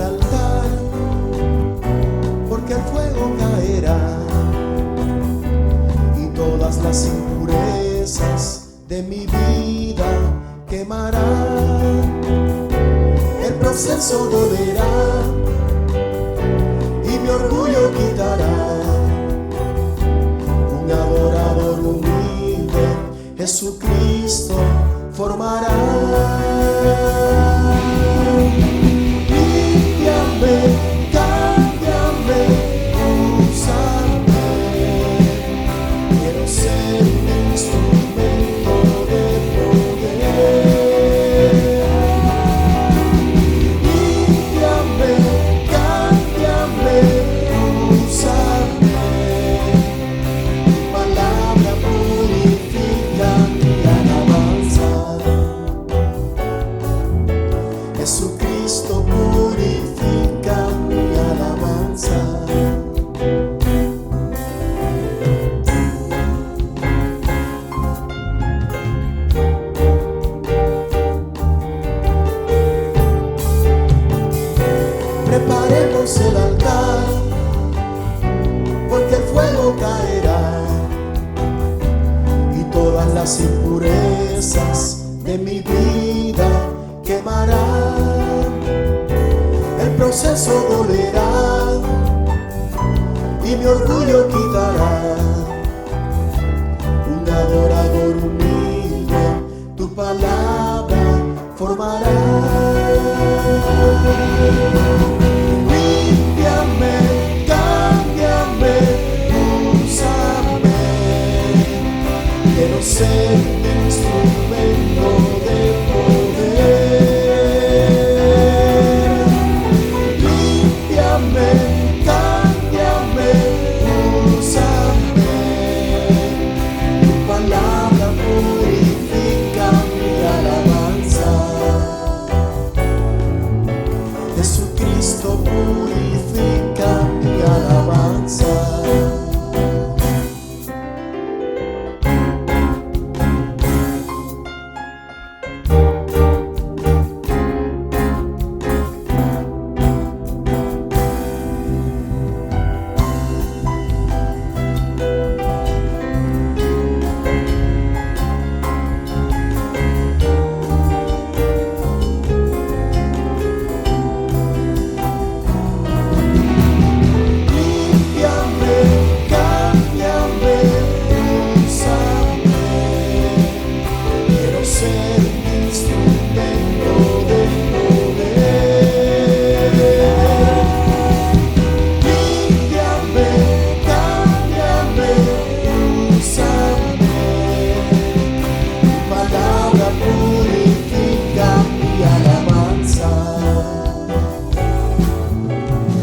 altar, porque el fuego caerá y todas las impurezas de mi vida quemará. El proceso dolerá y mi orgullo quitará. Un adorador humilde Jesucristo formará. Límpiame, cámbiame, úsame. Quiero ser un instrumento de poder. Límpiame, cámbiame, úsame. Tu palabra purifica mi alabanza. Jesucristo purifica mi alabanza. Preparemos el altar, porque el fuego caerá y todas las impurezas de mi vida quemará. El proceso dolerá y mi orgullo quitará. Un adorador humilde tu palabra formará. Límpiame, cámbiame, úsame. Quiero ser un instrumento de poder. Límpiame, cámbiame, úsame. Tu palabra purifica mi alabanza. Jesucristo purifica mi alabanza.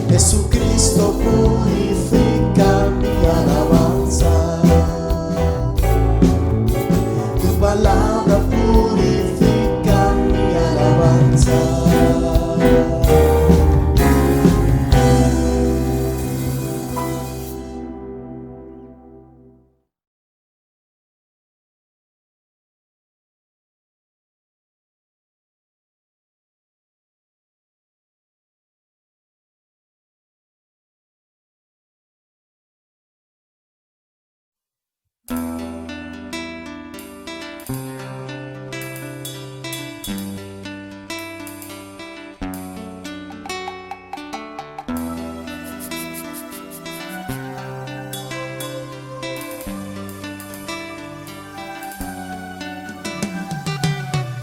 Jesucristo purifica mi alabanza. Tu palabra purifica mi alabanza.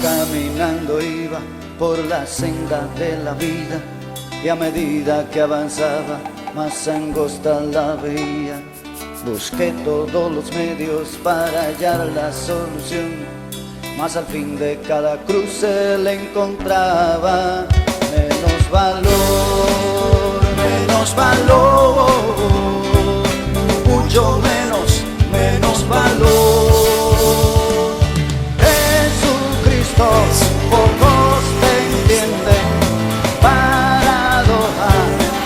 Caminando iba por la senda de la vida y a medida que avanzaba más angosta la veía. Busqué todos los medios para hallar la solución, mas al fin de cada cruce le encontraba menos valor, mucho menos valor. Jesucristo, pocos te entienden, paradoja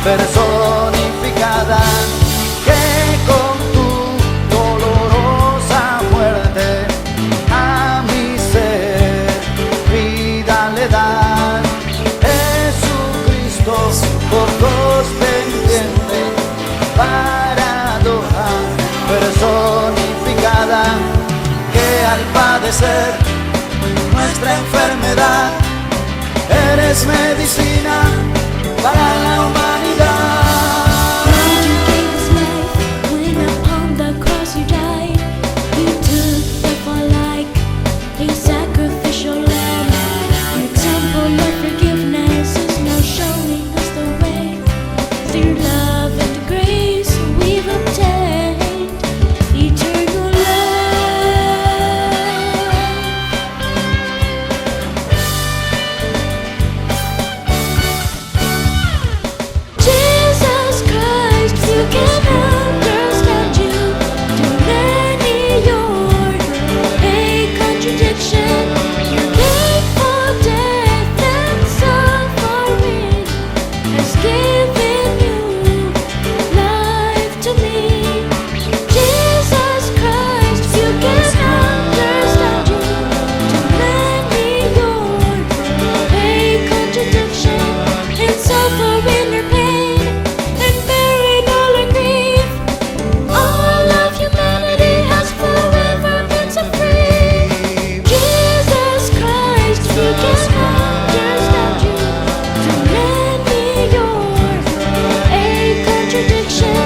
personificada, que con tu dolorosa muerte a mi ser vida le da. Jesucristo, padecer nuestra enfermedad. Eres medicina para la humanidad. God, you gave us life when upon the cross you died. You took the fall like a sacrificial lamb. Your example of forgiveness is now showing us the way. Through love and grace we've obtained eternal life. Jesus Christ, you can understand you. To many you're a contradiction. You came for death and suffering, has given you life to me. Jesus Christ, you can understand you. To many you're a contradiction, and suffering or pain, and buried all in grief. All of humanity has forever been set free. Jesus Christ, you can understand you. To many you're a contradiction.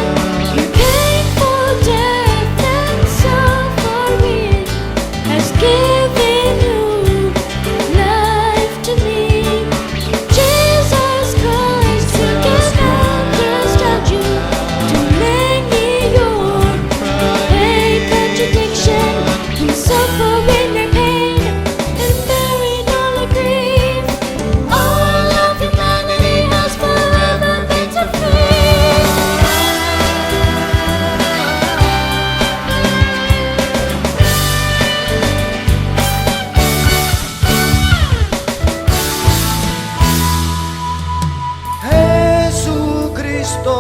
You came for death and suffering, has given you life to me. Jesus Christ, you can understand you. To many you're a contradiction, and suffering or pain, and buried all in grief. All of humanity has forever been set free. Jesucristo,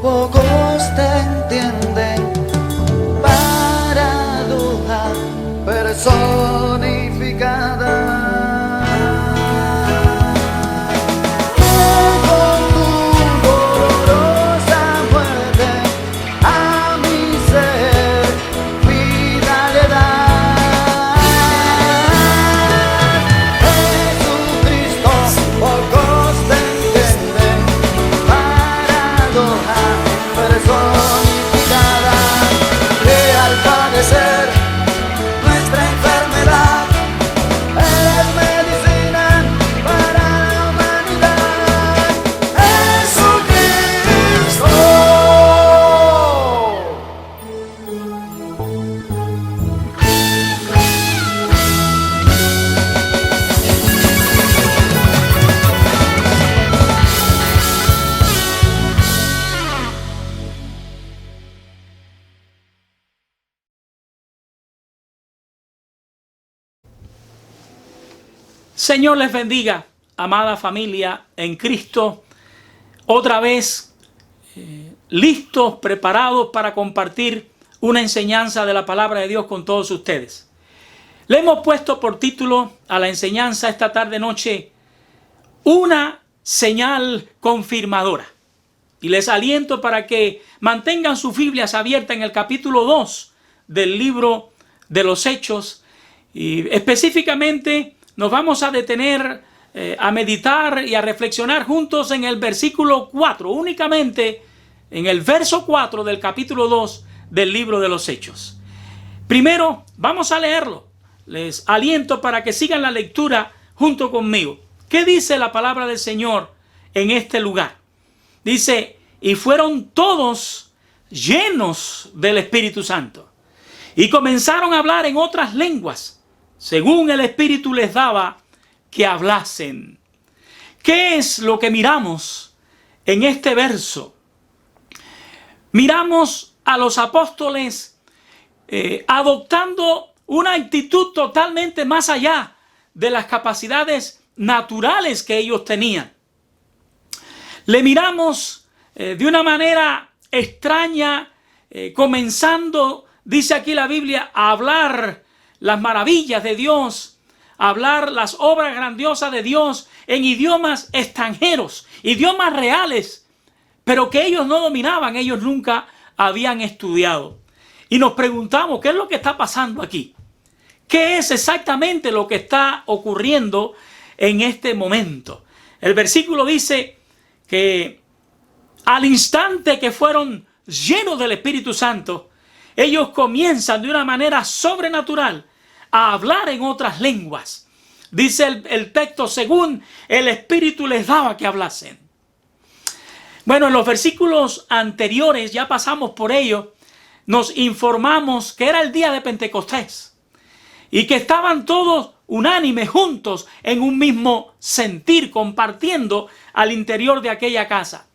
pocos te entienden. Paradoja personificada. Que con tu dolorosa muerte a mi ser vida le das. Jesucristo, pocos te entienden. Paradoja personificada, que al padecer nuestra enfermedad, eres medicina para la humanidad. Jesucristo. Señor les bendiga, amada familia en Cristo. Otra vez listos, preparados para compartir una enseñanza de la palabra de Dios con todos ustedes. Le hemos puesto por título a la enseñanza esta tarde noche: una señal confirmadora. Y les aliento para que mantengan sus Biblias abiertas en el capítulo 2 del libro de los Hechos. Y específicamente nos vamos a detener a meditar y a reflexionar juntos en el versículo 4, únicamente en el verso 4 del capítulo 2 del libro de los Hechos. Primero vamos a leerlo. Les aliento para que sigan la lectura junto conmigo. ¿Qué dice la palabra del Señor en este lugar? Dice: y fueron todos llenos del Espíritu Santo, y comenzaron a hablar en otras lenguas, según el Espíritu les daba que hablasen. ¿Qué es lo que miramos en este verso? Miramos a los apóstoles adoptando una actitud totalmente más allá de las capacidades naturales que ellos tenían. Le miramos de una manera extraña, comenzando, dice aquí la Biblia, a hablar las maravillas de Dios, a hablar las obras grandiosas de Dios en idiomas extranjeros, idiomas reales, pero que ellos no dominaban, ellos nunca habían estudiado. Y nos preguntamos, ¿qué es lo que está pasando aquí? ¿Qué es exactamente lo que está ocurriendo en este momento? El versículo dice que al instante que fueron llenos del Espíritu Santo, ellos comienzan de una manera sobrenatural a hablar en otras lenguas. Dice el texto, según el Espíritu les daba que hablasen. Bueno, en los versículos anteriores, ya pasamos por ello, nos informamos que era el día de Pentecostés y que estaban todos unánimes, juntos, en un mismo sentir, compartiendo al interior de aquella casa.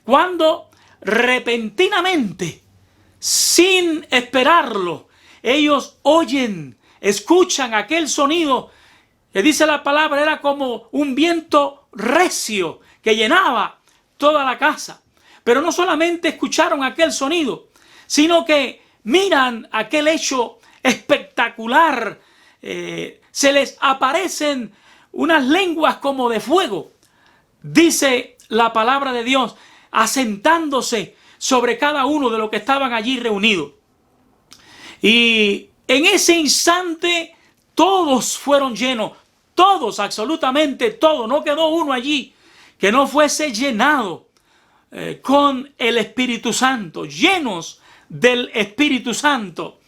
Cuando repentinamente, sin esperarlo, ellos oyen, escuchan aquel sonido que dice la palabra, era como un viento recio que llenaba toda la casa. Pero no solamente escucharon aquel sonido, sino que miran aquel hecho espectacular. Se les aparecen unas lenguas como de fuego, dice la palabra de Dios, asentándose sobre cada uno de los que estaban allí reunidos. Y en ese instante todos fueron llenos, todos, absolutamente todos, no quedó uno allí que no fuese llenado con el Espíritu Santo, llenos del Espíritu Santo.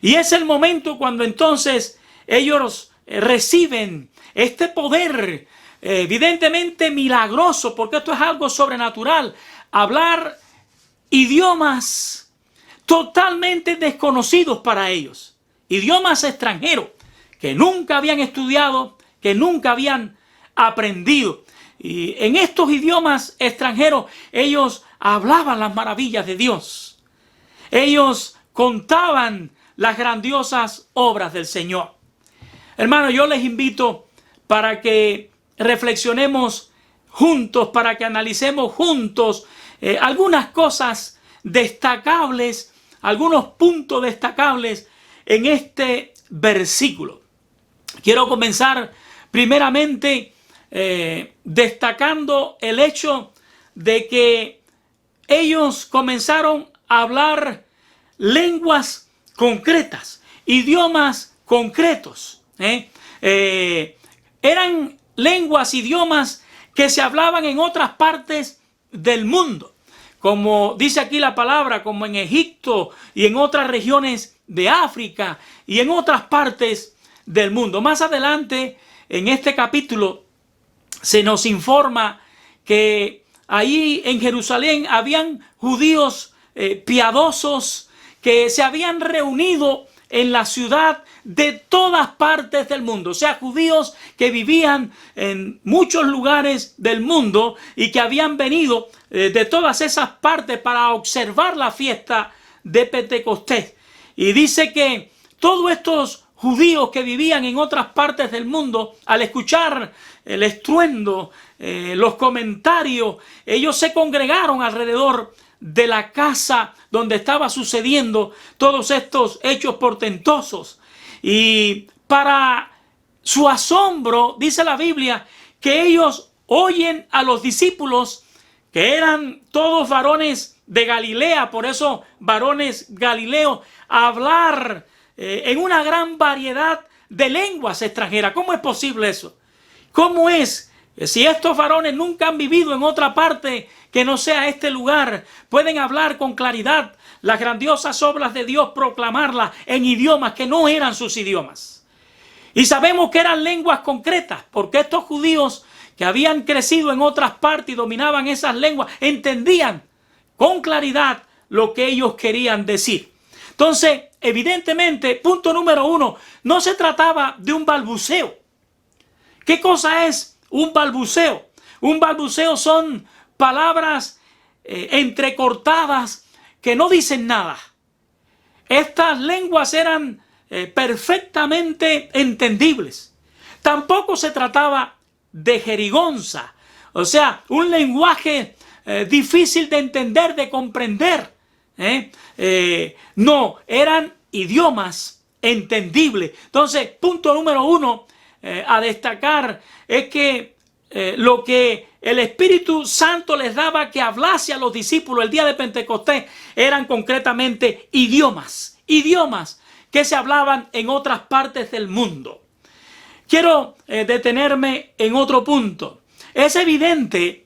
Y es el momento cuando entonces ellos reciben este poder evidentemente milagroso, porque esto es algo sobrenatural, hablar idiomas totalmente desconocidos para ellos, idiomas extranjeros que nunca habían estudiado, que nunca habían aprendido. Y en estos idiomas extranjeros ellos hablaban las maravillas de Dios. Ellos contaban las grandiosas obras del Señor. Hermano, yo les invito para que reflexionemos juntos, para que analicemos juntos algunas cosas destacables, algunos puntos destacables en este versículo. Quiero comenzar primeramente destacando el hecho de que ellos comenzaron a hablar lenguas concretas, idiomas concretos. Eran lenguas, idiomas que se hablaban en otras partes del mundo, como dice aquí la palabra, como en Egipto y en otras regiones de África y en otras partes del mundo. Más adelante en este capítulo se nos informa que ahí en Jerusalén habían judíos piadosos que se habían reunido en la ciudad de todas partes del mundo, o sea, judíos que vivían en muchos lugares del mundo y que habían venido de todas esas partes para observar la fiesta de Pentecostés. Y dice que todos estos judíos que vivían en otras partes del mundo, al escuchar el estruendo, los comentarios, ellos se congregaron alrededor de la casa donde estaba sucediendo todos estos hechos portentosos. Y para su asombro, dice la Biblia, que ellos oyen a los discípulos, que eran todos varones de Galilea, por eso varones galileos, hablar en una gran variedad de lenguas extranjeras. ¿Cómo es posible eso? ¿Cómo es? Si estos varones nunca han vivido en otra parte que no sea este lugar, pueden hablar con claridad las grandiosas obras de Dios, proclamarlas en idiomas que no eran sus idiomas. Y sabemos que eran lenguas concretas, porque estos judíos que habían crecido en otras partes y dominaban esas lenguas, entendían con claridad lo que ellos querían decir. Entonces, evidentemente, punto número uno, no se trataba de un balbuceo. ¿Qué cosa es un balbuceo? Un balbuceo son palabras entrecortadas que no dicen nada. Estas lenguas eran perfectamente entendibles. Tampoco se trataba de jerigonza, o sea, un lenguaje difícil de entender, de comprender. No, eran idiomas entendibles. Entonces, punto número uno a destacar es que lo que el Espíritu Santo les daba que hablase a los discípulos el día de Pentecostés eran concretamente idiomas que se hablaban en otras partes del mundo. Quiero detenerme en otro punto. Es evidente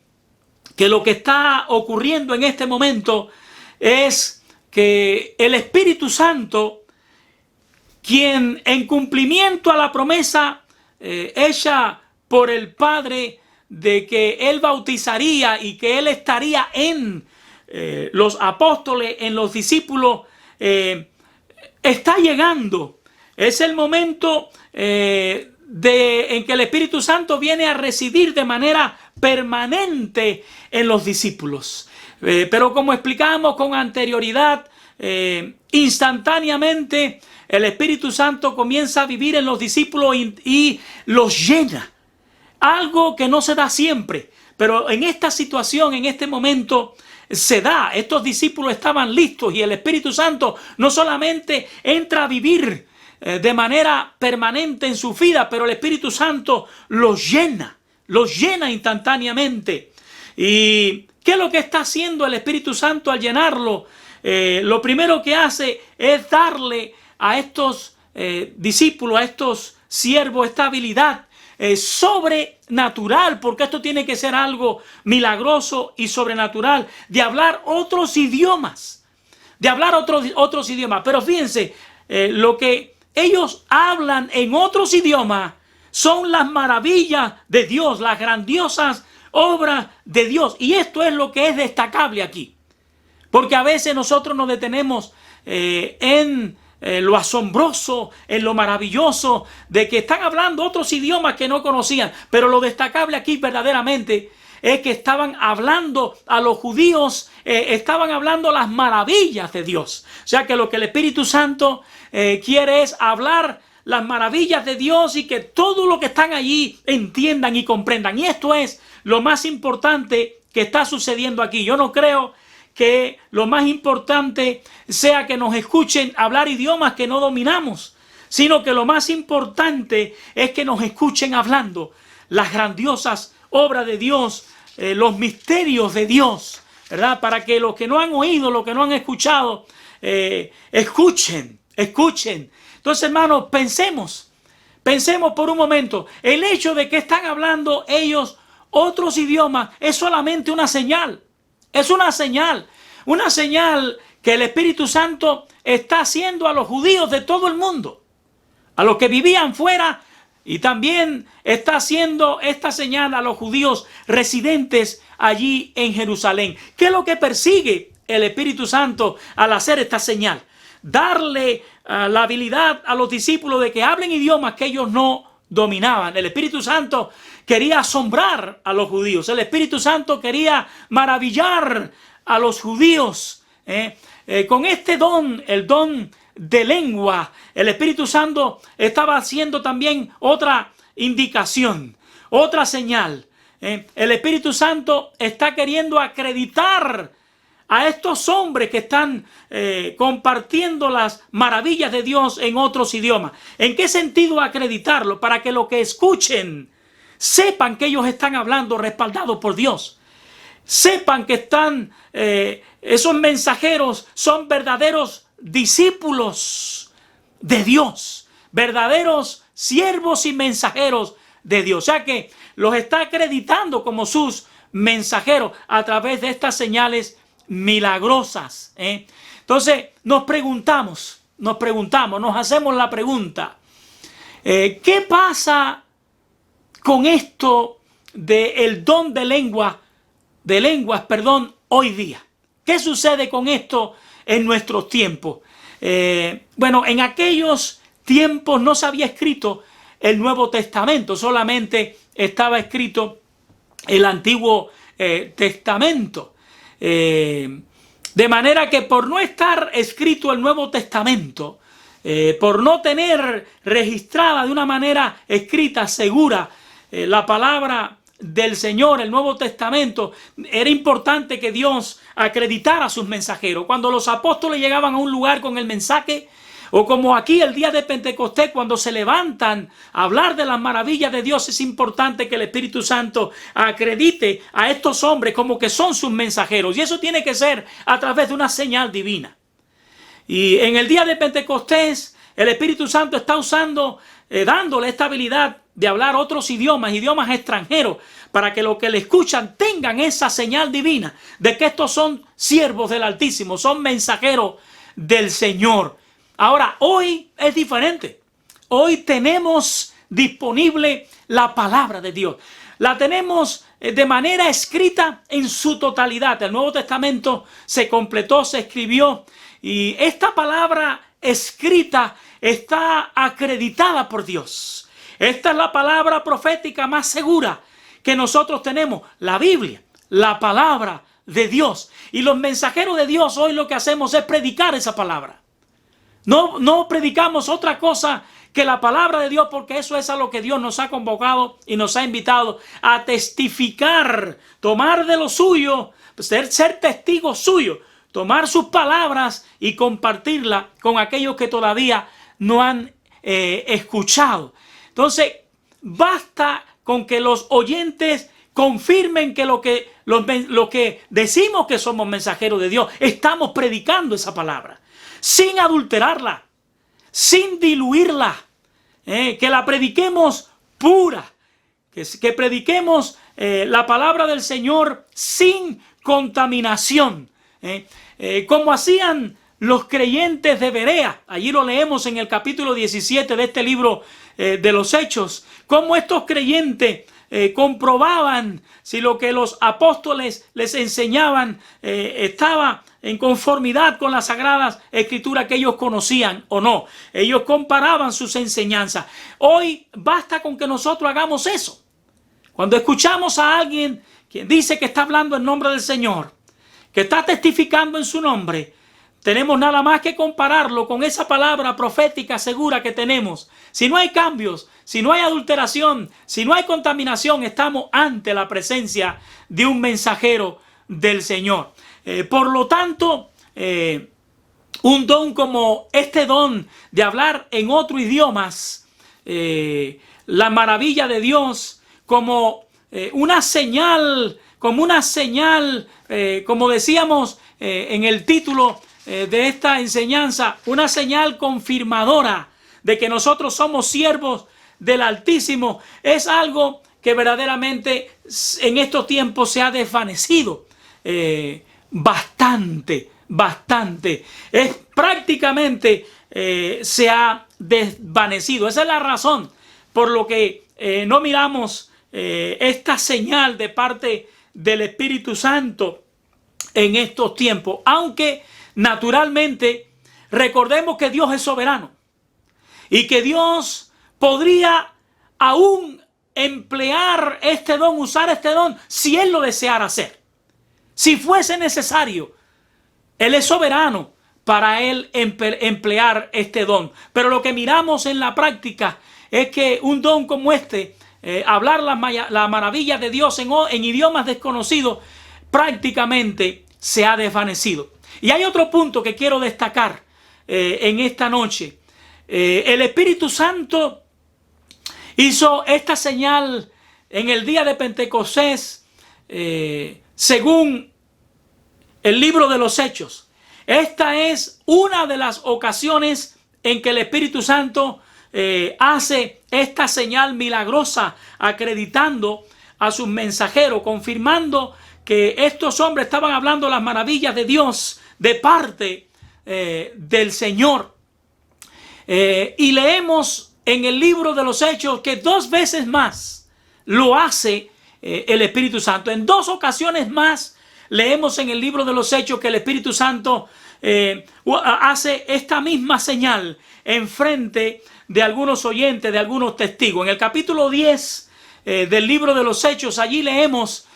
que lo que está ocurriendo en este momento es que el Espíritu Santo, quien en cumplimiento a la promesa hecha por el Padre de que Él bautizaría y que Él estaría en los apóstoles, en los discípulos, está llegando. Es el momento en que el Espíritu Santo viene a residir de manera permanente en los discípulos. Pero como explicamos con anterioridad, instantáneamente el Espíritu Santo comienza a vivir en los discípulos y los llena. Algo que no se da siempre, pero en esta situación, en este momento, se da. Estos discípulos estaban listos y el Espíritu Santo no solamente entra a vivir de manera permanente en su vida, pero el Espíritu Santo los llena instantáneamente. ¿Y qué es lo que está haciendo el Espíritu Santo al llenarlo? Lo primero que hace es darle a estos discípulos, a estos siervos, esta habilidad sobrenatural, porque esto tiene que ser algo milagroso y sobrenatural, de hablar otros idiomas, otros idiomas. Pero fíjense, lo que ellos hablan en otros idiomas son las maravillas de Dios, las grandiosas obras de Dios. Y esto es lo que es destacable aquí, porque a veces nosotros nos detenemos en lo asombroso, en lo maravilloso de que están hablando otros idiomas que no conocían. Pero lo destacable aquí verdaderamente es que estaban hablando a los judíos, estaban hablando las maravillas de Dios. O sea que lo que el Espíritu Santo quiere es hablar las maravillas de Dios y que todo lo que están allí entiendan y comprendan. Y esto es lo más importante que está sucediendo aquí. Yo no creo que lo más importante sea que nos escuchen hablar idiomas que no dominamos, sino que lo más importante es que nos escuchen hablando las grandiosas obras de Dios, los misterios de Dios, ¿verdad? Para que los que no han oído, los que no han escuchado, escuchen. Entonces, hermanos, pensemos por un momento. El hecho de que están hablando ellos otros idiomas es solamente una señal. Es una señal que el Espíritu Santo está haciendo a los judíos de todo el mundo, a los que vivían fuera, y también está haciendo esta señal a los judíos residentes allí en Jerusalén. ¿Qué es lo que persigue el Espíritu Santo al hacer esta señal? Darle la habilidad a los discípulos de que hablen idiomas que ellos no dominaban. El Espíritu Santo quería asombrar a los judíos. El Espíritu Santo quería maravillar a los judíos. Con este don, el don de lengua, el Espíritu Santo estaba haciendo también otra indicación, otra señal. El Espíritu Santo está queriendo acreditar a estos hombres que están compartiendo las maravillas de Dios en otros idiomas. ¿En qué sentido acreditarlo? Para que los que escuchen sepan que ellos están hablando respaldados por Dios. Sepan que esos mensajeros son verdaderos discípulos de Dios, verdaderos siervos y mensajeros de Dios. O sea que los está acreditando como sus mensajeros a través de estas señales milagrosas. Entonces nos hacemos la pregunta, ¿qué pasa con esto del don de lenguas, hoy día? ¿Qué sucede con esto en nuestros tiempos? Bueno, en aquellos tiempos no se había escrito el Nuevo Testamento, solamente estaba escrito el Antiguo Testamento. De manera que por no estar escrito el Nuevo Testamento, por no tener registrada de una manera escrita, segura, la palabra del Señor, el Nuevo Testamento, era importante que Dios acreditara a sus mensajeros. Cuando los apóstoles llegaban a un lugar con el mensaje, o como aquí el día de Pentecostés, cuando se levantan a hablar de las maravillas de Dios, es importante que el Espíritu Santo acredite a estos hombres como que son sus mensajeros. Y eso tiene que ser a través de una señal divina. Y en el día de Pentecostés, el Espíritu Santo está usando, dándole esta habilidad de hablar otros idiomas, idiomas extranjeros, para que los que le escuchan tengan esa señal divina de que estos son siervos del Altísimo, son mensajeros del Señor. Ahora, hoy es diferente. Hoy tenemos disponible la palabra de Dios. La tenemos de manera escrita en su totalidad. El Nuevo Testamento se completó, se escribió, y esta palabra escrita está acreditada por Dios. Esta es la palabra profética más segura que nosotros tenemos, la Biblia, la palabra de Dios. Y los mensajeros de Dios hoy lo que hacemos es predicar esa palabra. No predicamos otra cosa que la palabra de Dios, porque eso es a lo que Dios nos ha convocado y nos ha invitado a testificar, tomar de lo suyo, ser testigos suyos, tomar sus palabras y compartirla con aquellos que todavía no han escuchado. Entonces, basta con que los oyentes confirmen que lo que decimos que somos mensajeros de Dios, estamos predicando esa palabra, sin adulterarla, sin diluirla, que la prediquemos pura, que prediquemos la palabra del Señor sin contaminación, como hacían los creyentes de Berea. Allí lo leemos en el capítulo 17 de este libro de los Hechos, cómo estos creyentes comprobaban si lo que los apóstoles les enseñaban estaba en conformidad con las sagradas escrituras que ellos conocían o no. Ellos comparaban sus enseñanzas. Hoy basta con que nosotros hagamos eso. Cuando escuchamos a alguien que dice que está hablando en nombre del Señor, que está testificando en su nombre, tenemos nada más que compararlo con esa palabra profética segura que tenemos. Si no hay cambios, si no hay adulteración, si no hay contaminación, estamos ante la presencia de un mensajero del Señor. Por lo tanto, un don como este don de hablar en otros idiomas, la maravilla de Dios, como una señal, como decíamos en el título de esta enseñanza, una señal confirmadora de que nosotros somos siervos del Altísimo, es algo que verdaderamente en estos tiempos se ha desvanecido bastante. Es prácticamente se ha desvanecido. Esa es la razón por lo que no miramos esta señal de parte del Espíritu Santo en estos tiempos, aunque naturalmente recordemos que Dios es soberano y que Dios podría aún emplear este don, usar este don, si Él lo deseara hacer, si fuese necesario. Él es soberano para Él emplear este don. Pero lo que miramos en la práctica es que un don como este, hablar la maravilla de Dios en idiomas desconocidos, prácticamente se ha desvanecido. Y hay otro punto que quiero destacar en esta noche. El Espíritu Santo hizo esta señal en el día de Pentecostés, según el libro de los Hechos. Esta es una de las ocasiones en que el Espíritu Santo hace esta señal milagrosa, acreditando a sus mensajeros, confirmando que estos hombres estaban hablando las maravillas de Dios de parte del Señor. Y leemos en el libro de los Hechos que 2 veces más lo hace el Espíritu Santo. En 2 ocasiones más leemos en el libro de los Hechos que el Espíritu Santo hace esta misma señal en frente de algunos oyentes, de algunos testigos. En el capítulo 10 del libro de los Hechos, allí leemos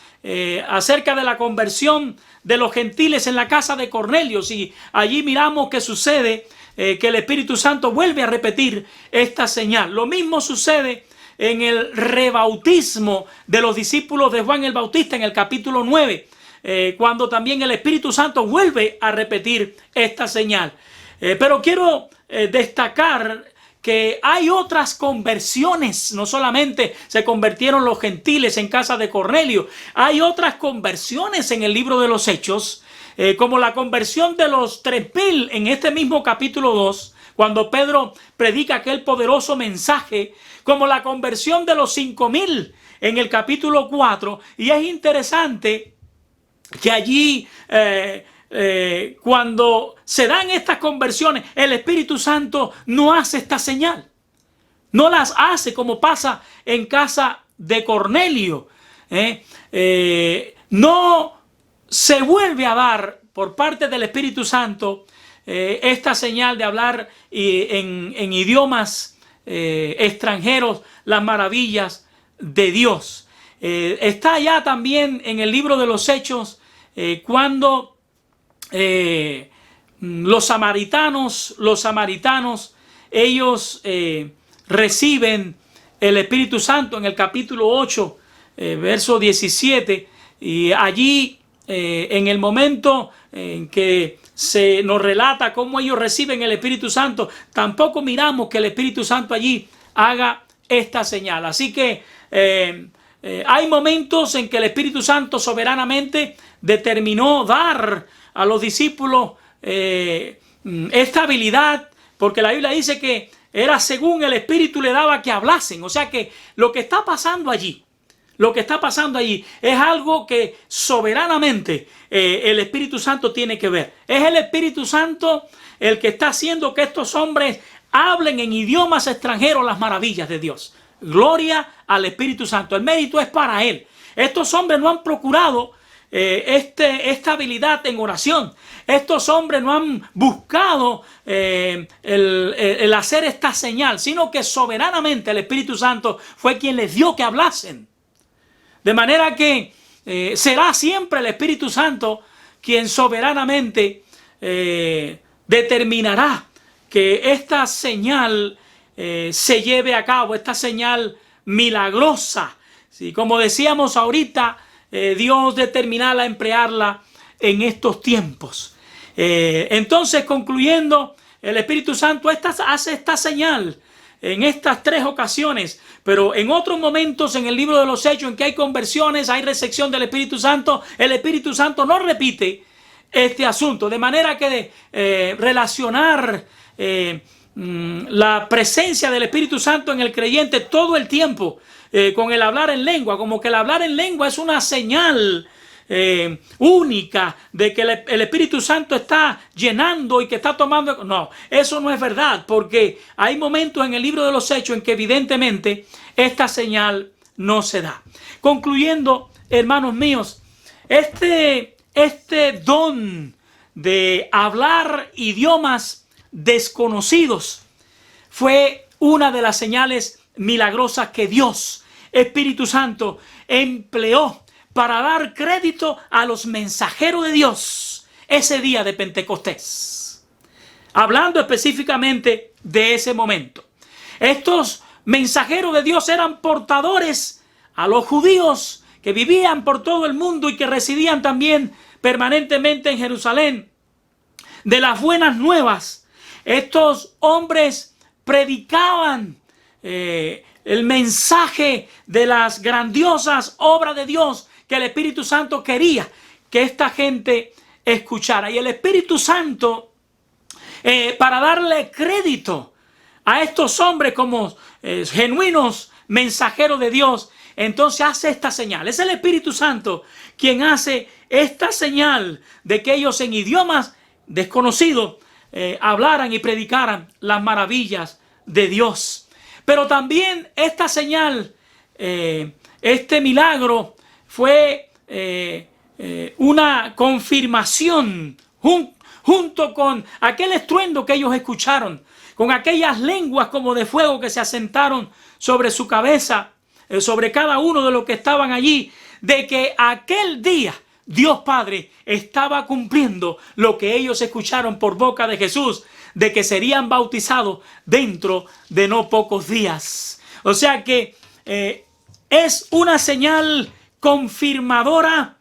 acerca de la conversión de los gentiles en la casa de Cornelio, y allí miramos que sucede que el Espíritu Santo vuelve a repetir esta señal. Lo mismo sucede en el rebautismo de los discípulos de Juan el Bautista en el capítulo 9, cuando también el Espíritu Santo vuelve a repetir esta señal. Pero quiero destacar que hay otras conversiones. No solamente se convirtieron los gentiles en casa de Cornelio, hay otras conversiones en el libro de los Hechos, como la conversión de los 3,000 en este mismo capítulo 2, cuando Pedro predica aquel poderoso mensaje, como la conversión de los 5,000 en el capítulo 4. Y es interesante que allí cuando se dan estas conversiones, el Espíritu Santo no hace esta señal. No las hace como pasa en casa de Cornelio. No se vuelve a dar por parte del Espíritu Santo esta señal de hablar en idiomas extranjeros las maravillas de Dios. Está ya también en el libro de los Hechos cuando los samaritanos, ellos reciben el Espíritu Santo en el capítulo 8, verso 17, y allí en el momento en que se nos relata cómo ellos reciben el Espíritu Santo, tampoco miramos que el Espíritu Santo allí haga esta señal. Así que hay momentos en que el Espíritu Santo soberanamente determinó dar a los discípulos esta habilidad, porque la Biblia dice que era según el Espíritu le daba que hablasen. O sea que lo que está pasando allí es algo que soberanamente el Espíritu Santo tiene que ver. Es el Espíritu Santo el que está haciendo que estos hombres hablen en idiomas extranjeros las maravillas de Dios. Gloria al Espíritu Santo. El mérito es para Él. Estos hombres no han procurado esta habilidad en oración. Estos hombres no han buscado el hacer esta señal, sino que soberanamente el Espíritu Santo fue quien les dio que hablasen. De manera que será siempre el Espíritu Santo quien soberanamente determinará que esta señal se lleve a cabo, esta señal milagrosa. ¿Sí? Como decíamos ahorita, Dios determinará emplearla en estos tiempos. Entonces, concluyendo, el Espíritu Santo hace esta señal en estas 3 ocasiones, pero en otros momentos en el libro de los Hechos en que hay conversiones, hay recepción del Espíritu Santo, el Espíritu Santo no repite este asunto, de manera que relacionar la presencia del Espíritu Santo en el creyente todo el tiempo con el hablar en lengua, como que el hablar en lengua es una señal única de que el Espíritu Santo está llenando y que está tomando. No, eso no es verdad, porque hay momentos en el libro de los Hechos en que evidentemente esta señal no se da. Concluyendo, hermanos míos, este don de hablar idiomas desconocidos fue una de las señales milagrosas que Dios, Espíritu Santo, empleó para dar crédito a los mensajeros de Dios ese día de Pentecostés. Hablando específicamente de ese momento. Estos mensajeros de Dios eran portadores a los judíos que vivían por todo el mundo y que residían también permanentemente en Jerusalén, de las buenas nuevas. Estos hombres predicaban el mensaje de las grandiosas obras de Dios que el Espíritu Santo quería que esta gente escuchara. Y el Espíritu Santo, para darle crédito a estos hombres como genuinos mensajeros de Dios, entonces hace esta señal. Es el Espíritu Santo quien hace esta señal de que ellos en idiomas desconocidos hablaran y predicaran las maravillas de Dios. Pero también esta señal, este milagro, fue una confirmación junto con aquel estruendo que ellos escucharon, con aquellas lenguas como de fuego que se asentaron sobre su cabeza, sobre cada uno de los que estaban allí, de que aquel día Dios Padre estaba cumpliendo lo que ellos escucharon por boca de Jesús, de que serían bautizados dentro de no pocos días. O sea que es una señal confirmadora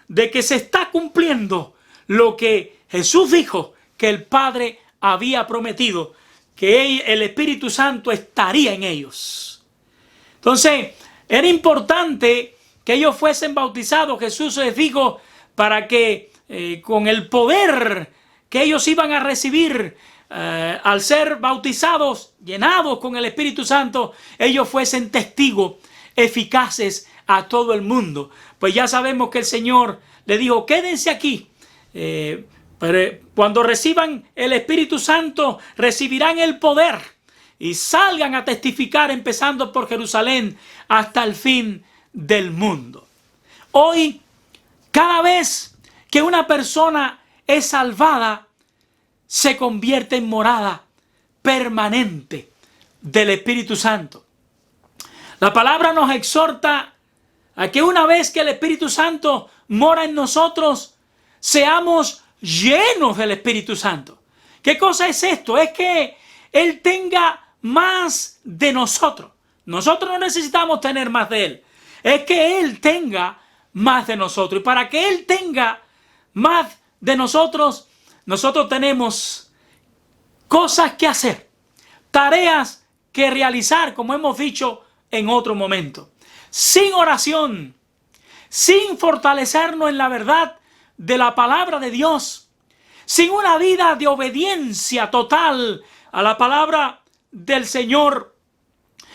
de que se está cumpliendo lo que Jesús dijo que el Padre había prometido, que el Espíritu Santo estaría en ellos. Entonces, era importante que ellos fuesen bautizados. Jesús les dijo para que con el poder que ellos iban a recibir al ser bautizados, llenados con el Espíritu Santo, ellos fuesen testigos eficaces a todo el mundo. Pues ya sabemos que el Señor le dijo, quédense aquí. Pero cuando reciban el Espíritu Santo, recibirán el poder y salgan a testificar, empezando por Jerusalén hasta el fin del mundo. Hoy, cada vez que una persona es salvada, se convierte en morada permanente del Espíritu Santo. La palabra nos exhorta a que una vez que el Espíritu Santo mora en nosotros, seamos llenos del Espíritu Santo. ¿Qué cosa es esto? Es que Él tenga más de nosotros. Nosotros no necesitamos tener más de Él. Es que Él tenga más de nosotros. Y para que Él tenga más de nosotros, nosotros tenemos cosas que hacer, tareas que realizar, como hemos dicho en otro momento. Sin oración, sin fortalecernos en la verdad de la palabra de Dios, sin una vida de obediencia total a la palabra del Señor,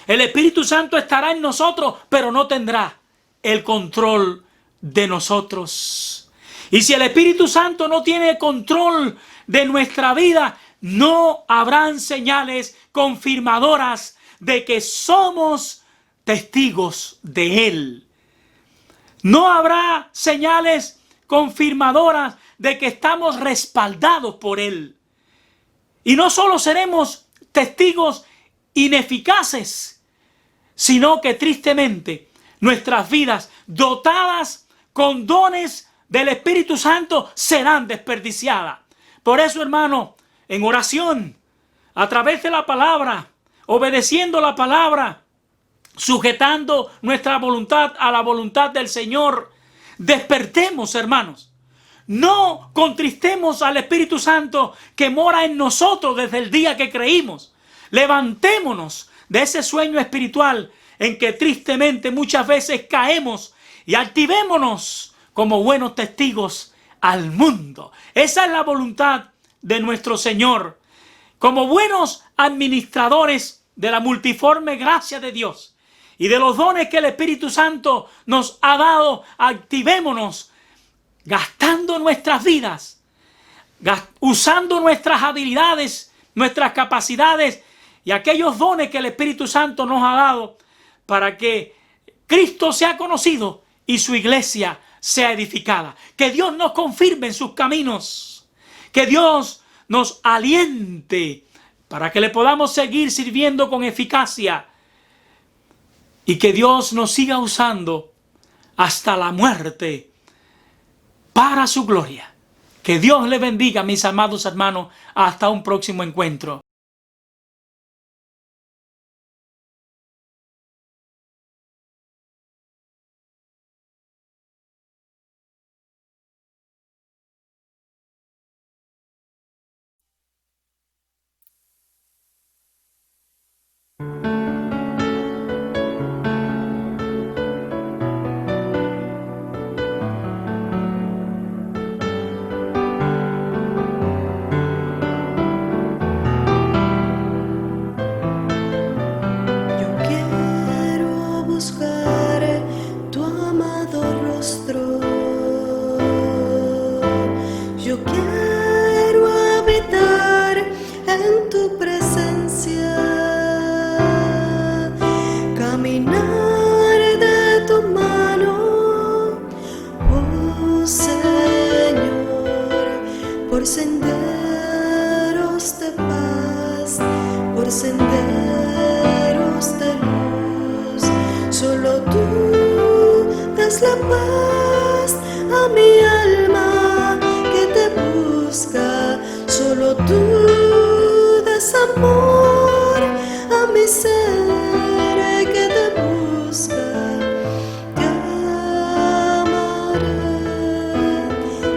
el Espíritu Santo estará en nosotros, pero no tendrá el control de nosotros. Y si el Espíritu Santo no tiene control de nuestra vida, no habrán señales confirmadoras de que somos testigos de Él. No habrá señales confirmadoras de que estamos respaldados por Él. Y no solo seremos testigos ineficaces, sino que tristemente nuestras vidas dotadas con dones del Espíritu Santo serán desperdiciadas. Por eso, hermano, en oración, a través de la palabra, obedeciendo la palabra, sujetando nuestra voluntad a la voluntad del Señor, despertemos, hermanos. No contristemos al Espíritu Santo que mora en nosotros desde el día que creímos. Levantémonos de ese sueño espiritual en que tristemente muchas veces caemos y activémonos como buenos testigos al mundo. Esa es la voluntad de nuestro Señor. Como buenos administradores de la multiforme gracia de Dios y de los dones que el Espíritu Santo nos ha dado, activémonos gastando nuestras vidas, usando nuestras habilidades, nuestras capacidades y aquellos dones que el Espíritu Santo nos ha dado para que Cristo sea conocido y su iglesia sea edificada. Que Dios nos confirme en sus caminos. Que Dios nos aliente para que le podamos seguir sirviendo con eficacia. Y que Dios nos siga usando hasta la muerte para su gloria. Que Dios le bendiga, mis amados hermanos. Hasta un próximo encuentro.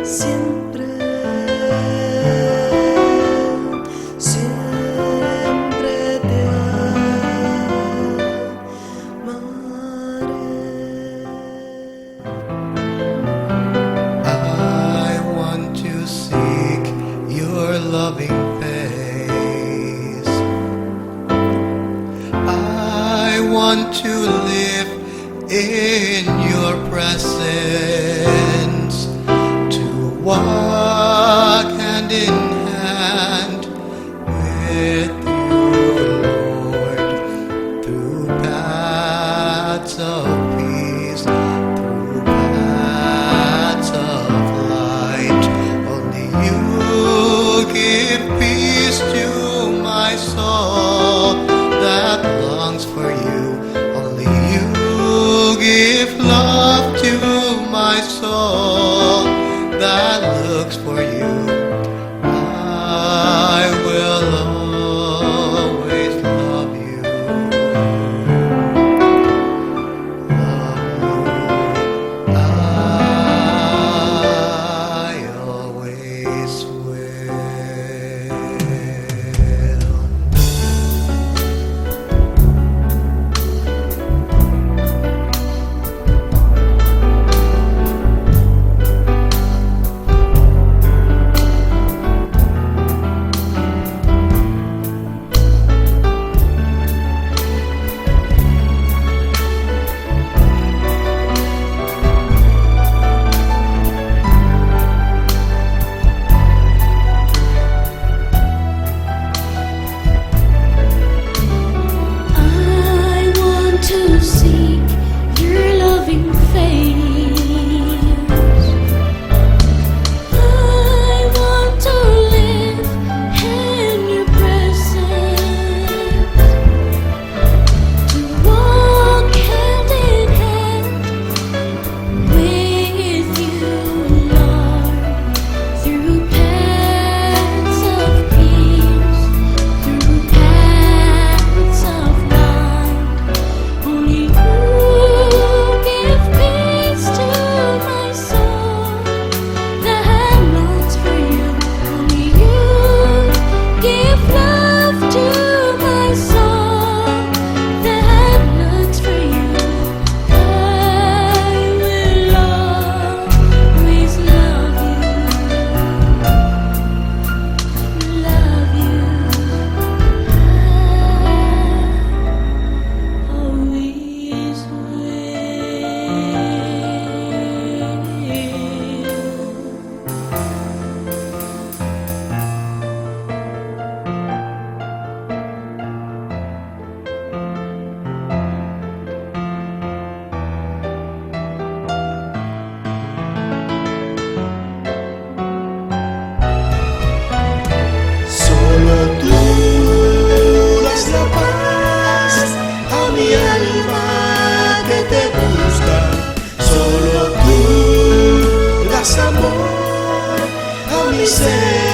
Siempre walk hand in hand with you, Lord, through paths of peace, through paths of light. Only you give peace to my soul that longs for you. Only you give love to my soul that looks for you. I will always love you. Love you. I always will. I want to seek your loving face. I want to live in your presence, to walk hand in hand with you, Lord, through paths of peace, through paths of light. Only you give peace to my soul that longs for you. Only you give love to my soul that looks for you. I will always love you, love you. Always will. Solo tú das la paz a mi alma que te busca. Solo tú das amor a mi ser